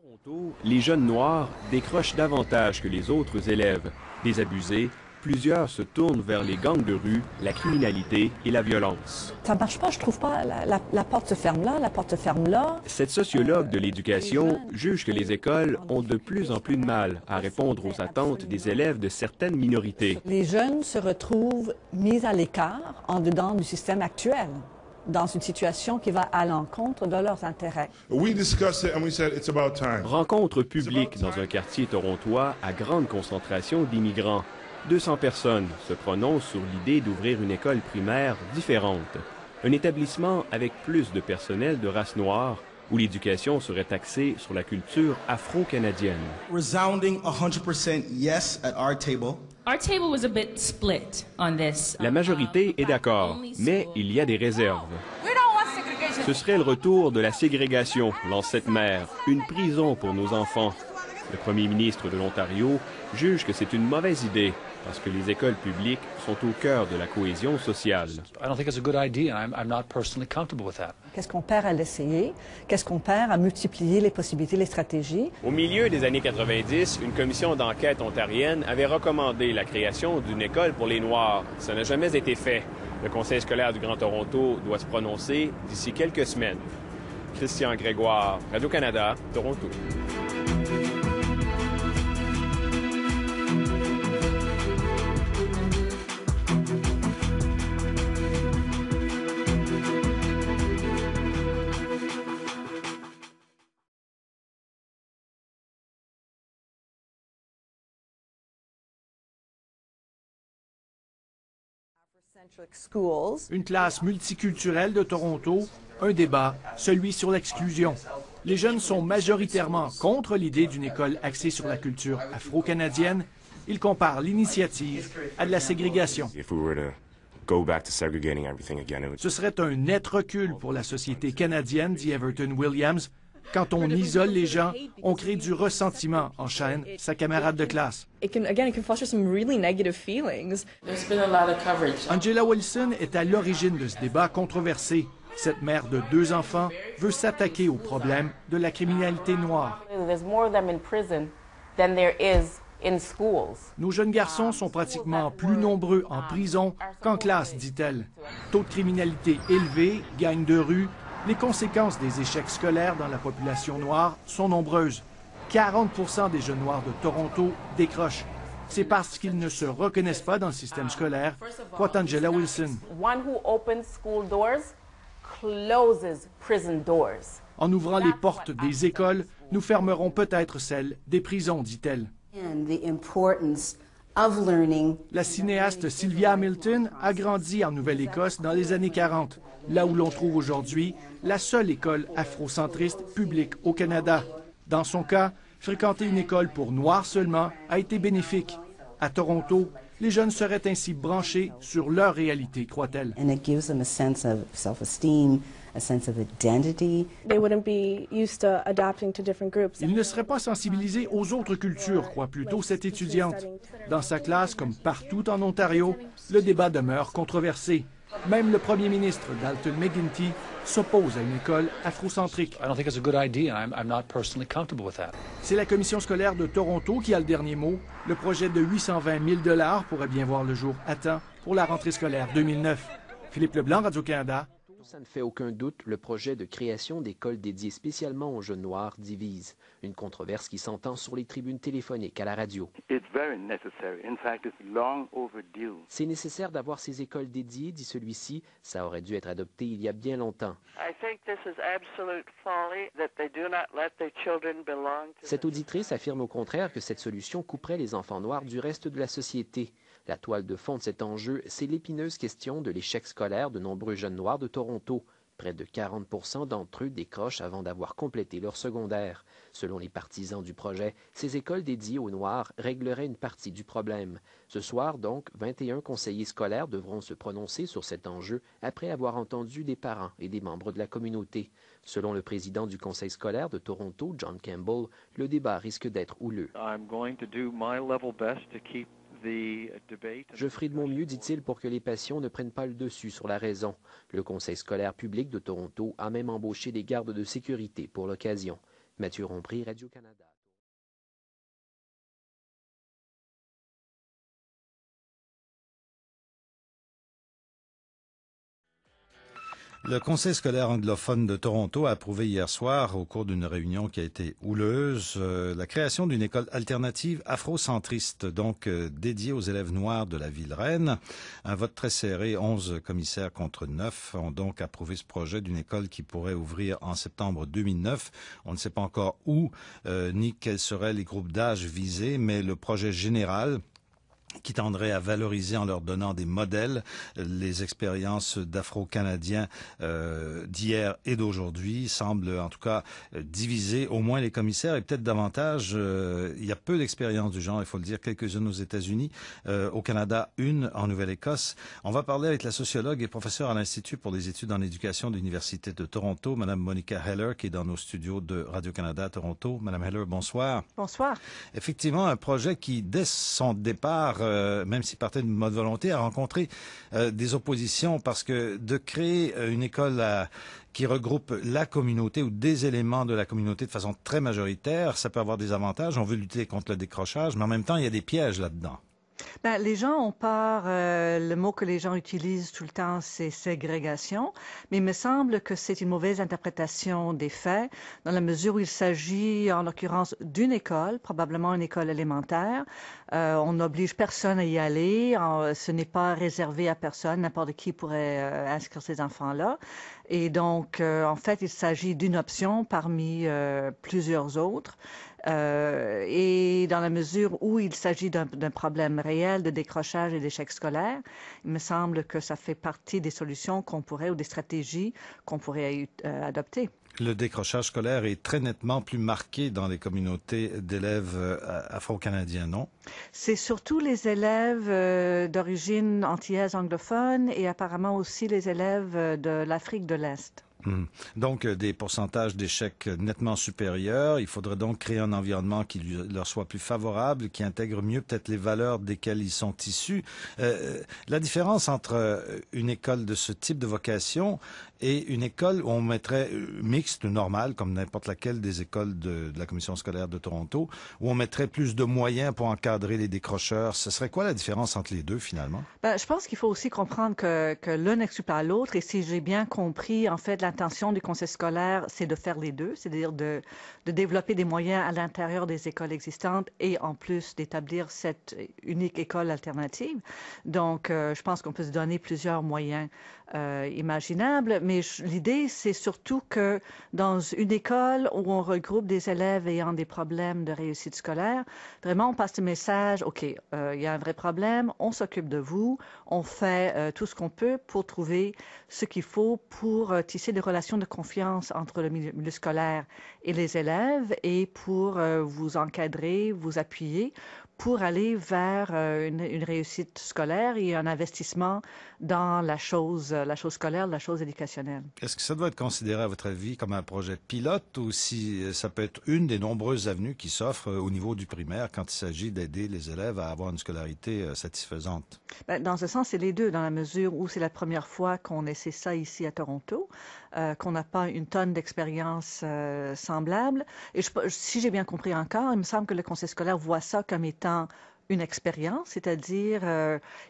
Toronto, les jeunes noirs décrochent davantage que les autres élèves. Désabusés, plusieurs se tournent vers les gangs de rue, la criminalité et la violence. Ça marche pas, je trouve pas. La porte se ferme là, la porte se ferme là. Cette sociologue de l'éducation juge que les écoles ont de plus en plus de mal à répondre aux attentes des élèves de certaines minorités. Les jeunes se retrouvent mis à l'écart en dedans du système actuel, dans une situation qui va à l'encontre de leurs intérêts. Rencontre publique dans un quartier torontois à grande concentration d'immigrants. 200 personnes se prononcent sur l'idée d'ouvrir une école primaire différente. Un établissement avec plus de personnel de race noire, où l'éducation serait axée sur la culture afro-canadienne. Resounding 100% yes at our table. Our table was a bit split on this. La majorité est d'accord, mais il y a des réserves. Ce serait le retour de la ségrégation, lance cette mère, une prison pour nos enfants. Le premier ministre de l'Ontario juge que c'est une mauvaise idée parce que les écoles publiques sont au cœur de la cohésion sociale. Qu'est-ce qu'on perd à l'essayer? Qu'est-ce qu'on perd à multiplier les possibilités, les stratégies? Au milieu des années 90, une commission d'enquête ontarienne avait recommandé la création d'une école pour les Noirs. Ça n'a jamais été fait. Le Conseil scolaire du Grand Toronto doit se prononcer d'ici quelques semaines. Christian Grégoire, Radio-Canada, Toronto. Une classe multiculturelle de Toronto, un débat, celui sur l'exclusion. Les jeunes sont majoritairement contre l'idée d'une école axée sur la culture afro-canadienne. Ils comparent l'initiative à de la ségrégation. Ce serait un net recul pour la société canadienne, dit Everton Williams. Quand on isole les gens, on crée du ressentiment, enchaîne sa camarade de classe. Angela Wilson est à l'origine de ce débat controversé. Cette mère de 2 enfants veut s'attaquer au problème de la criminalité noire. Nos jeunes garçons sont pratiquement plus nombreux en prison qu'en classe, dit-elle. Taux de criminalité élevé, gangs de rue. Les conséquences des échecs scolaires dans la population noire sont nombreuses. 40% des jeunes noirs de Toronto décrochent. C'est parce qu'ils ne se reconnaissent pas dans le système scolaire, croit Angela Wilson. En ouvrant les portes des écoles, nous fermerons peut-être celles des prisons, dit-elle. La cinéaste Sylvia Hamilton a grandi en Nouvelle-Écosse dans les années 40, là où l'on trouve aujourd'hui la seule école afrocentriste publique au Canada. Dans son cas, fréquenter une école pour Noirs seulement a été bénéfique. À Toronto, les jeunes seraient ainsi branchés sur leur réalité, croit-elle. Ils ne seraient pas sensibilisés aux autres cultures, croit plutôt cette étudiante. Dans sa classe, comme partout en Ontario, le débat demeure controversé. Même le premier ministre, Dalton McGuinty, s'oppose à une école afrocentrique. C'est la commission scolaire de Toronto qui a le dernier mot. Le projet de 820 000 $ pourrait bien voir le jour à temps pour la rentrée scolaire 2009. Philippe Leblanc, Radio-Canada. Ça ne fait aucun doute, le projet de création d'écoles dédiées spécialement aux jeunes noirs divise. Une controverse qui s'entend sur les tribunes téléphoniques à la radio. C'est nécessaire d'avoir ces écoles dédiées, dit celui-ci. Ça aurait dû être adopté il y a bien longtemps. Cette auditrice affirme au contraire que cette solution couperait les enfants noirs du reste de la société. La toile de fond de cet enjeu, c'est l'épineuse question de l'échec scolaire de nombreux jeunes noirs de Toronto. Près de 40% d'entre eux décrochent avant d'avoir complété leur secondaire. Selon les partisans du projet, ces écoles dédiées aux Noirs régleraient une partie du problème. Ce soir, donc, 21 conseillers scolaires devront se prononcer sur cet enjeu après avoir entendu des parents et des membres de la communauté. Selon le président du conseil scolaire de Toronto, John Campbell, le débat risque d'être houleux. Je ferai de mon mieux, dit-il, pour que les passions ne prennent pas le dessus sur la raison. Le Conseil scolaire public de Toronto a même embauché des gardes de sécurité pour l'occasion. Mathieu Rompry, Radio-Canada. Le Conseil scolaire anglophone de Toronto a approuvé hier soir, au cours d'une réunion qui a été houleuse, la création d'une école alternative afrocentriste, donc dédiée aux élèves noirs de la ville reine. Un vote très serré, 11 commissaires contre 9, ont donc approuvé ce projet d'une école qui pourrait ouvrir en septembre 2009. On ne sait pas encore où, ni quels seraient les groupes d'âge visés, mais le projet général qui tendrait à valoriser en leur donnant des modèles les expériences d'Afro-Canadiens d'hier et d'aujourd'hui, semble en tout cas diviser au moins les commissaires et peut-être davantage. Il y a peu d'expériences du genre, il faut le dire, quelques-unes aux États-Unis, au Canada, une en Nouvelle-Écosse. On va parler avec la sociologue et professeure à l'Institut pour les études en éducation de l'Université de Toronto, Madame Monica Heller, qui est dans nos studios de Radio-Canada à Toronto. Madame Heller, bonsoir. Bonsoir. Effectivement, un projet qui, dès son départ, même s'il partait d'une bonne volonté, a rencontré des oppositions parce que de créer une école qui regroupe la communauté ou des éléments de la communauté de façon très majoritaire, ça peut avoir des avantages. On veut lutter contre le décrochage, mais en même temps, il y a des pièges là-dedans. Ben, les gens ont peur, le mot que les gens utilisent tout le temps, c'est ségrégation, mais il me semble que c'est une mauvaise interprétation des faits, dans la mesure où il s'agit, en l'occurrence, d'une école, probablement une école élémentaire. On n'oblige personne à y aller, ce n'est pas réservé à personne, n'importe qui pourrait inscrire ses enfants-là. Et donc, en fait, il s'agit d'une option parmi plusieurs autres. Et dans la mesure où il s'agit d'un problème réel de décrochage et d'échec scolaire, il me semble que ça fait partie des solutions qu'on pourrait ou des stratégies qu'on pourrait adopter. Le décrochage scolaire est très nettement plus marqué dans les communautés d'élèves afro-canadiens, non? C'est surtout les élèves d'origine antillaise anglophone et apparemment aussi les élèves de l'Afrique de l'Est. Donc, des pourcentages d'échecs nettement supérieurs. Il faudrait donc créer un environnement qui leur soit plus favorable, qui intègre mieux peut-être les valeurs desquelles ils sont issus. La différence entre une école de ce type de vocation et une école où on mettrait mixte, normale, comme n'importe laquelle des écoles de la Commission scolaire de Toronto, où on mettrait plus de moyens pour encadrer les décrocheurs, ce serait quoi la différence entre les deux, finalement? Ben, je pense qu'il faut aussi comprendre que l'un n'exclut pas l'autre. Et si j'ai bien compris, en fait, l'intention du conseil scolaire, c'est de faire les deux, c'est-à-dire de développer des moyens à l'intérieur des écoles existantes et en plus d'établir cette unique école alternative. Donc, je pense qu'on peut se donner plusieurs moyens imaginables, mais l'idée, c'est surtout que dans une école où on regroupe des élèves ayant des problèmes de réussite scolaire, vraiment, on passe le message, OK, il y a un vrai problème, on s'occupe de vous, on fait tout ce qu'on peut pour trouver ce qu'il faut pour tisser des relations de confiance entre le milieu scolaire et les élèves et pour vous encadrer, vous appuyer pour aller vers une réussite scolaire et un investissement dans la chose scolaire, la chose éducationnelle. Est-ce que ça doit être considéré, à votre avis, comme un projet pilote ou si ça peut être une des nombreuses avenues qui s'offrent au niveau du primaire quand il s'agit d'aider les élèves à avoir une scolarité satisfaisante? Ben, dans ce sens, c'est les deux, dans la mesure où c'est la première fois qu'on essaie ça ici à Toronto, qu'on n'a pas une tonne d'expérience semblable. Et si j'ai bien compris encore, il me semble que le conseil scolaire voit ça comme étant une expérience, c'est-à-dire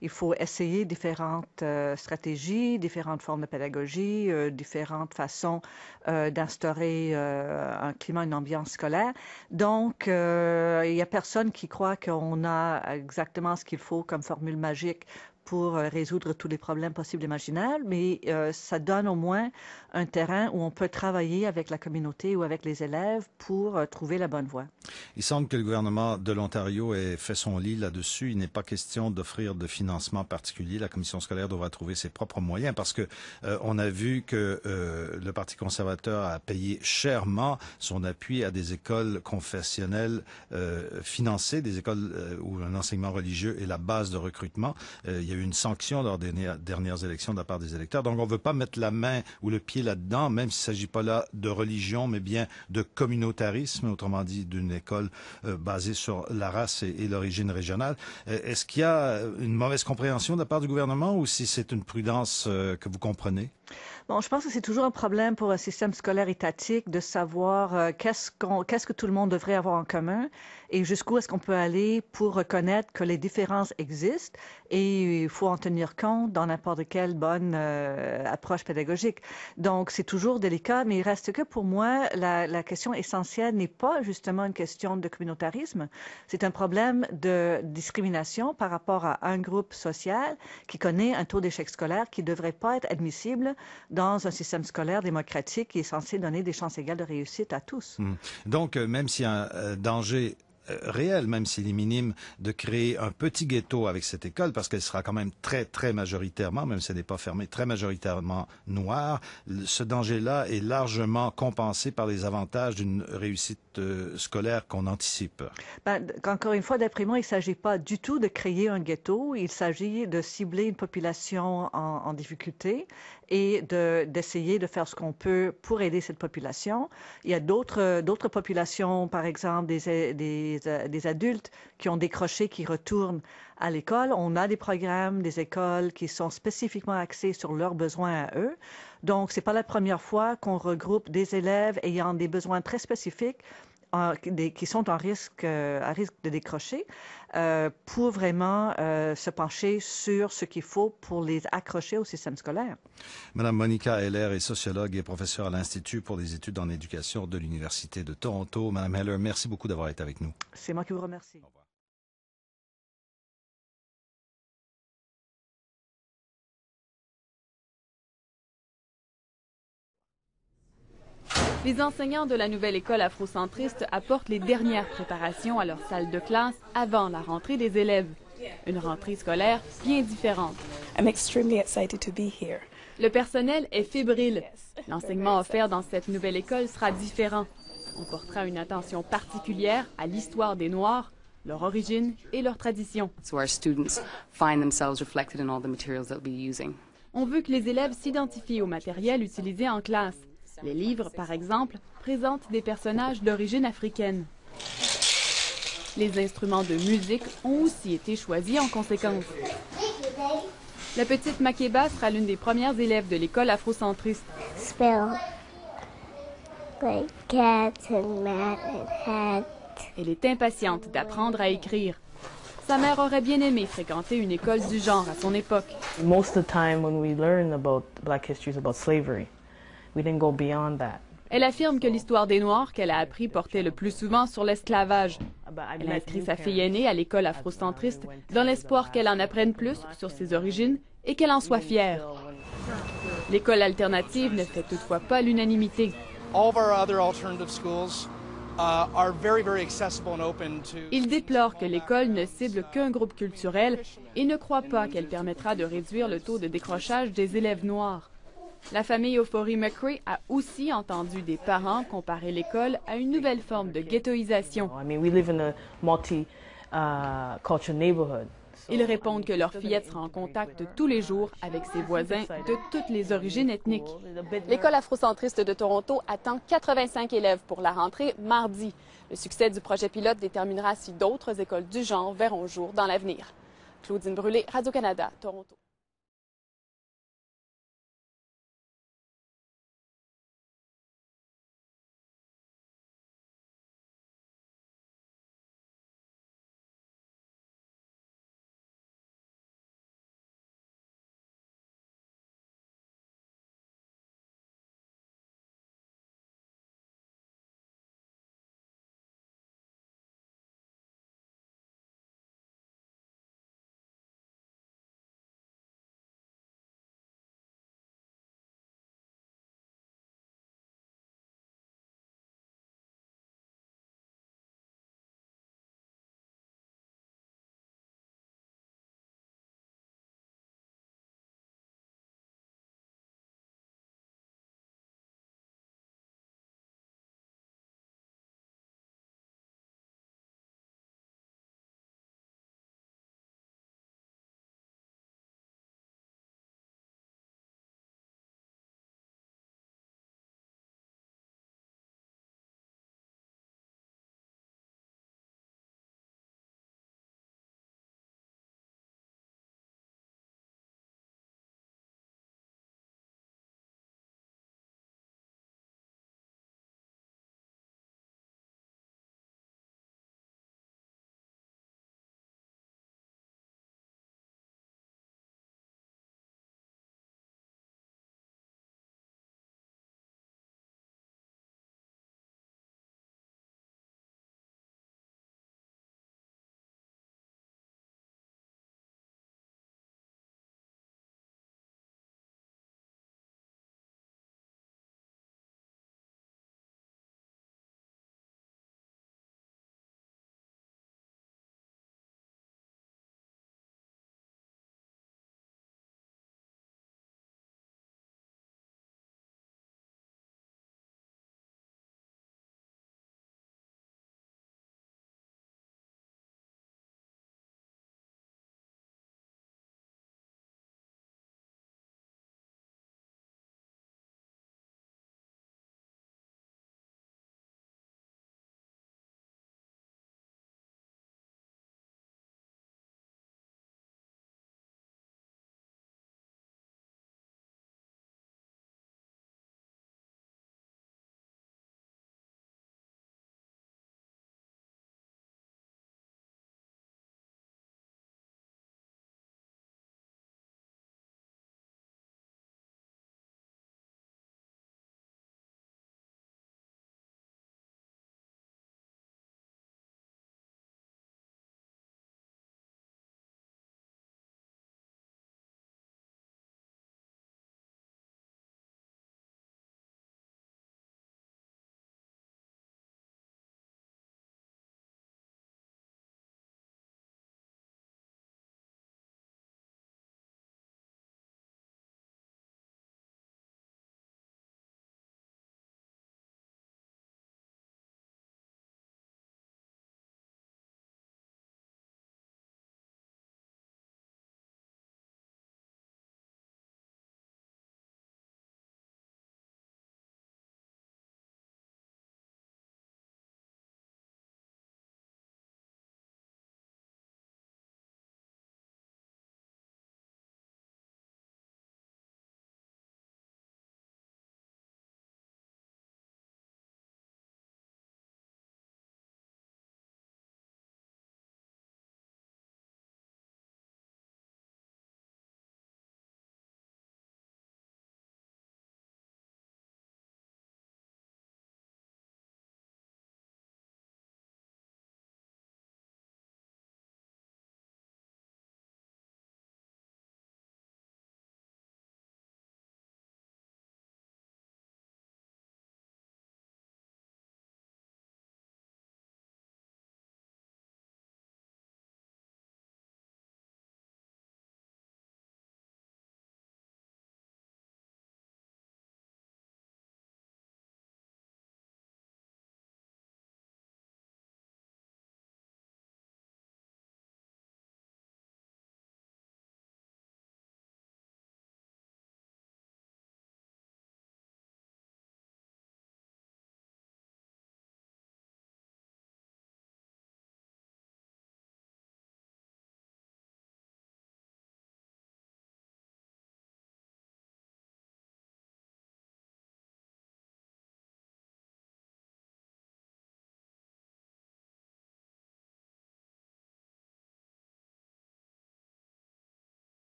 il faut essayer différentes stratégies, différentes formes de pédagogie, différentes façons d'instaurer un climat, une ambiance scolaire. Donc, il y a personne qui croit qu'on a exactement ce qu'il faut comme formule magique pour résoudre tous les problèmes possibles et imaginables, mais ça donne au moins un terrain où on peut travailler avec la communauté ou avec les élèves pour trouver la bonne voie. Il semble que le gouvernement de l'Ontario ait fait son lit là-dessus. Il n'est pas question d'offrir de financement particulier. La commission scolaire devra trouver ses propres moyens parce que on a vu que le Parti conservateur a payé chèrement son appui à des écoles confessionnelles financées, des écoles où un enseignement religieux est la base de recrutement. Il y y a eu une sanction lors des dernières élections de la part des électeurs. Donc, on ne veut pas mettre la main ou le pied là-dedans, même s'il ne s'agit pas là de religion, mais bien de communautarisme, autrement dit d'une école basée sur la race et l'origine régionale. Est-ce qu'il y a une mauvaise compréhension de la part du gouvernement ou si c'est une prudence que vous comprenez? Bon, je pense que c'est toujours un problème pour un système scolaire étatique de savoir qu'est-ce que tout le monde devrait avoir en commun et jusqu'où est-ce qu'on peut aller pour reconnaître que les différences existent et il faut en tenir compte dans n'importe quelle bonne approche pédagogique. Donc, c'est toujours délicat, mais il reste que pour moi, la question essentielle n'est pas justement une question de communautarisme. C'est un problème de discrimination par rapport à un groupe social qui connaît un taux d'échec scolaire qui ne devrait pas être admissible dans un système scolaire démocratique qui est censé donner des chances égales de réussite à tous. Donc, même s'il y a un danger réel, même s'il est minime, de créer un petit ghetto avec cette école, parce qu'elle sera quand même très, très majoritairement, même si elle n'est pas fermée, très majoritairement noire, ce danger-là est largement compensé par les avantages d'une réussite scolaire qu'on anticipe. Encore une fois, d'après moi, il ne s'agit pas du tout de créer un ghetto, il s'agit de cibler une population en difficulté et d'essayer de faire ce qu'on peut pour aider cette population. Il y a d'autres populations, par exemple des adultes qui ont décroché, qui retournent à l'école. On a des programmes, des écoles qui sont spécifiquement axés sur leurs besoins à eux. Donc, c'est pas la première fois qu'on regroupe des élèves ayant des besoins très spécifiques qui sont à risque de décrocher pour vraiment se pencher sur ce qu'il faut pour les accrocher au système scolaire. Madame Monica Heller est sociologue et professeure à l'Institut pour les études en éducation de l'Université de Toronto. Madame Heller, merci beaucoup d'avoir été avec nous. C'est moi qui vous remercie. Au revoir. Les enseignants de la nouvelle école afrocentriste apportent les dernières préparations à leur salle de classe avant la rentrée des élèves. Une rentrée scolaire bien différente. I'm extremely excited to be here. Le personnel est fébrile. L'enseignement offert dans cette nouvelle école sera différent. On portera une attention particulière à l'histoire des Noirs, leur origine et leurs traditions. On veut que les élèves s'identifient au matériel utilisé en classe. Les livres, par exemple, présentent des personnages d'origine africaine. Les instruments de musique ont aussi été choisis en conséquence. La petite Makeba sera l'une des premières élèves de l'école afrocentriste. Spell like cat and mat and hat. Elle est impatiente d'apprendre à écrire. Sa mère aurait bien aimé fréquenter une école du genre à son époque. Most of the time when we learn about Black history is about slavery. We didn't go beyond that. Elle affirme que l'histoire des Noirs qu'elle a appris portait le plus souvent sur l'esclavage. Elle a inscrit sa fille aînée à l'école afrocentriste dans l'espoir qu'elle en apprenne plus sur ses origines et qu'elle en soit fière. L'école alternative ne fait toutefois pas l'unanimité. Il déplore que l'école ne cible qu'un groupe culturel et ne croit pas qu'elle permettra de réduire le taux de décrochage des élèves noirs. La famille Ofori-McCray a aussi entendu des parents comparer l'école à une nouvelle forme de ghettoisation. Ils répondent que leur fillette sera en contact tous les jours avec ses voisins de toutes les origines ethniques. L'école afrocentriste de Toronto attend 85 élèves pour la rentrée mardi. Le succès du projet pilote déterminera si d'autres écoles du genre verront jour dans l'avenir. Claudine Brûlé, Radio-Canada, Toronto.